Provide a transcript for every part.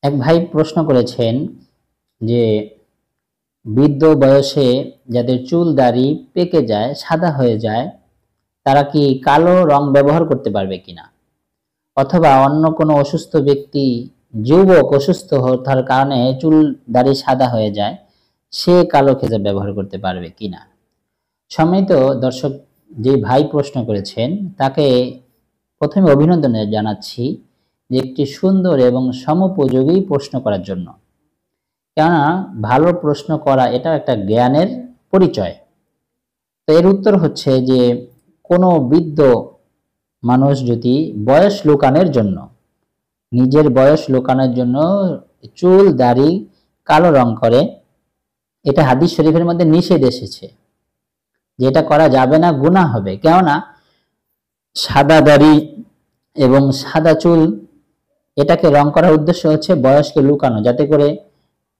এক ভাই প্রশ্ন করেছেন যে বৃদ্ধ বয়সে যাদের চুল দাড়ি পেকে যায়, সাদা হয়ে যায়, তারা কি কালো রং ব্যবহার করতে পারবে কিনা, অথবা অন্য কোনো অসুস্থ ব্যক্তি, যুবক অসুস্থ হওয়ার কারণে চুল দাড়ি সাদা হয়ে যায়, সে কালো খেজব ব্যবহার করতে পারবে কিনা। সম্মানিত দর্শক, যে ভাই প্রশ্ন করেছেন তাকে প্রথমে অভিনন্দন জানাচ্ছি যে একটি সুন্দর এবং সমোপযোগী প্রশ্ন করার জন্য। কেননা ভালো প্রশ্ন করা এটা একটা জ্ঞানের পরিচয়। তো এর উত্তর হচ্ছে যে কোনো বৃদ্ধ মানুষ যদি বয়স লুকানোর জন্য, নিজের বয়স লুকানোর জন্য চুল দাড়ি কালো রং করে, এটা হাদিস শরীফের মধ্যে নিষেধ এসেছে, যেটা করা যাবে না, গুনাহ হবে। কেননা সাদা দাড়ি এবং সাদা চুল এটাকে রং করার উদ্দেশ্য হচ্ছে বয়সকে লুকানো, যাতে করে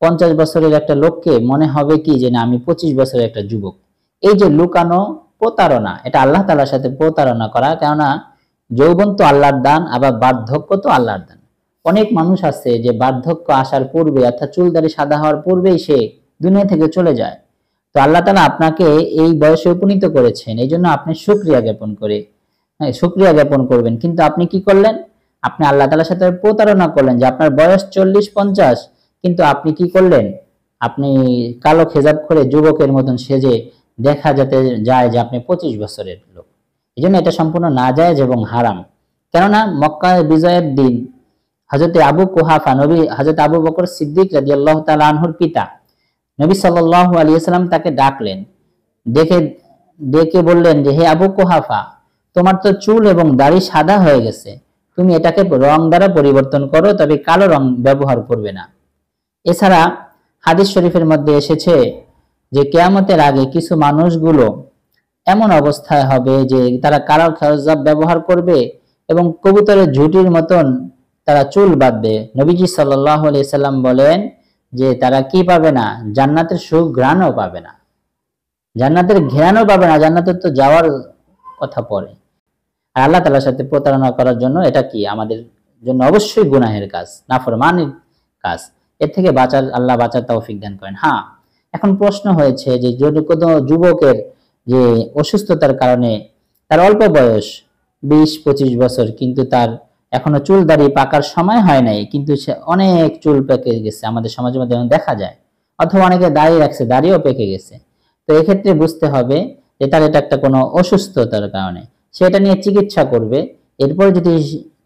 50 বছরের একটা লোককে মনে হবে কি যে না, আমি 25 বছরের একটা যুবক। এই যে লুকানো, প্রতারণা, এটা আল্লাহ তাআলার সাথে প্রতারণা করা। কেননা যৌবন তো আল্লাহর দান, আবার বার্ধক্য তো আল্লাহর দান। অনেক মানুষ আছে যে বার্ধক্য আসার পূর্বে, অর্থাৎ চুল দাড়ি সাদা হওয়ার পূর্বেই সে দুনিয়া থেকে চলে যায়। তো আল্লাহ তাআলা আপনাকে এই বয়সে উপনীত করেছেন, এই জন্য আপনি শুকরিয়া জ্ঞাপন করে, শুকরিয়া জ্ঞাপন করবেন। কিন্তু আপনি কি করলেন? আপনি আল্লাহ তাআলার সাথে প্রতারণা করলেন যে আপনার বয়স 40-50, কিন্তু আপনি কি করলেন? আপনি কালো খেজাব করে যুবকের মতন সেজে দেখা যেতে যায় যে আপনি 25 বছরের লোক। এই জন্য এটা সম্পূর্ণ নাজায়েজ এবং হারাম। কেননা মক্কা বিজয়ের দিন হযরত আবু কুহাফা, নবী হযরত আবু বকর সিদ্দিক রাদিয়াল্লাহু তাআলা আনহুর পিতা, নবী সাল্লাল্লাহু আলাইহি ওয়াসাল্লাম তাকে ডাকলেন, ডেকে বললেন যে হে আবু কুহাফা, তোমার তো চুল এবং দাড়ি সাদা হয়ে গেছে, তুমি এটাকে রং দ্বারা পরিবর্তন করো, তবে কালো রং ব্যবহার করবে না। এছাড়া হাদিস শরীফের মধ্যে এসেছে যে কিয়ামতের আগে কিছু মানুষগুলো এমন অবস্থায় হবে যে তারা কালো খেজব ব্যবহার করবে এবং কবুতরের ঝুঁটির মতন তারা চুল বাঁধবে। নবীজি সাল্লাল্লাহু আলাইহি সাল্লাম বলেন যে তারা কি পাবে না? জান্নাতের সুঘ্রাণও পাবে না, জান্নাতের ঘ্রাণও পাবে না, জান্নাতের তো যাওয়ার কথা পড়ে। আর আল্লাহ তাআলার সাথে প্রতারণা করার জন্য এটা কি আমাদের জন্য অবশ্যই গুনাহের কাজ, নাফরমানির কাজ। এর থেকে আল্লাহ বাঁচার তৌফিক দান করেন। হ্যাঁ, এখন প্রশ্ন হয়েছে যে যদি কোনো যুবকের যে অসুস্থতার কারণে তার অল্প বয়স 20-25 বছর, কিন্তু তার এখনো চুল দাড়ি পাকার সময় হয় নাই, কিন্তু সে অনেক চুল পেকে গেছে, আমাদের সমাজের মধ্যে দেখা যায়, অথবা অনেকে দাড়ি রাখছে, দাড়িও পেকে গেছে। তো এক্ষেত্রে বুঝতে হবে যে তার এটা একটা কোনো অসুস্থতার কারণে, সেটা নিয়ে চিকিৎসা করবে। এরপর যদি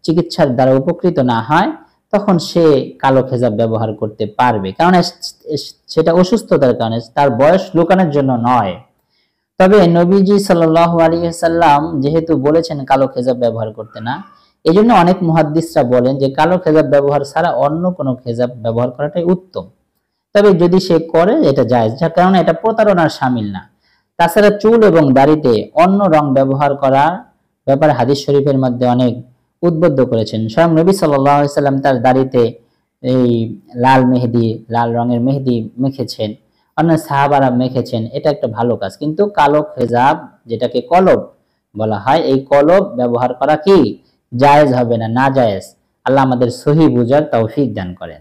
চিকিৎসার দ্বারা উপকৃত না হয়, তখন সে কালো খেজাব ব্যবহার করতে পারবে, কারণ সেটা অসুস্থতার কারণে, তার বয়স লুকানোর জন্য নয়। তবে নবীজি সাল্লাল্লাহু আলাইহি ওয়াসাল্লাম যেহেতু বলেছেন কালো খেজাব ব্যবহার করতে না, এই জন্য অনেক মুহাদ্দিসরা বলেন যে কালো খেজাব ব্যবহার ছাড়া অন্য কোনো খেজাব ব্যবহার করাটাই উত্তম। তবে যদি সে করে এটা জায়েজ, কারণ এটা প্রতারণার শামিল না। তাছাড়া চুল এবং দাড়িতে অন্য রং ব্যবহার করার ব্যাপারে হাদিস শরীফের মধ্যে অনেক উদ্বুদ্ধ করেছেন। স্বয়ং নবী সাল্লাল্লাহু আলাইহি ওয়াসাল্লাম তার দাড়িতে এই লাল রঙের মেহেদি মেখেছেন, অন্য সাহাবারা মেখেছেন, এটা একটা ভালো কাজ। কিন্তু কালো খেজাব, যেটাকে কলব বলা হয়, এই কলব ব্যবহার করা কি জায়েজ হবে না, নাজায়েজ। আল্লাহ আমাদের সহি বুঝার তৌফিক দান করেন।